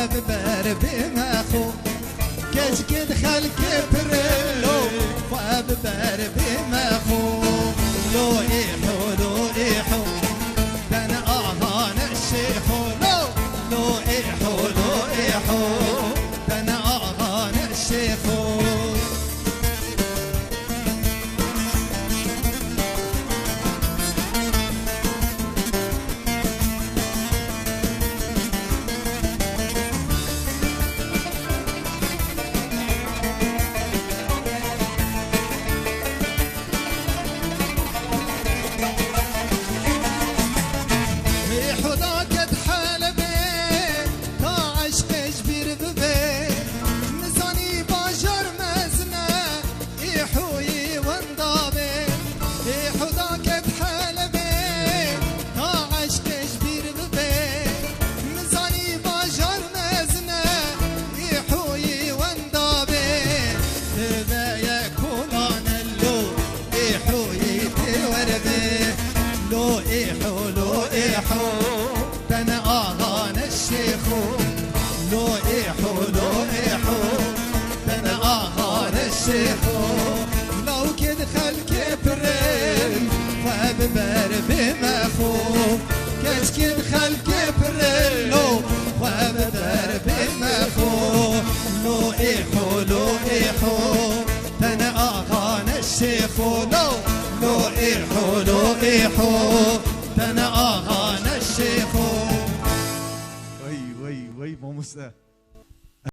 وببر بمخو كاش كدخل كبرلو وببر بمخو لو إيحو دنا أهان الشيخو لو إيحو دنا أهان الشيخو لو إيحو دنا أهان الشيخو لو إيحو دنا أهان الشيخو لو كدخل كبرل وببر بمخو كاش كدخل كبرل وببر بمخو لو إيحو دنا أهان الشيخو لو إيحو دنا أهان الشيخو. وي مو مستاهل.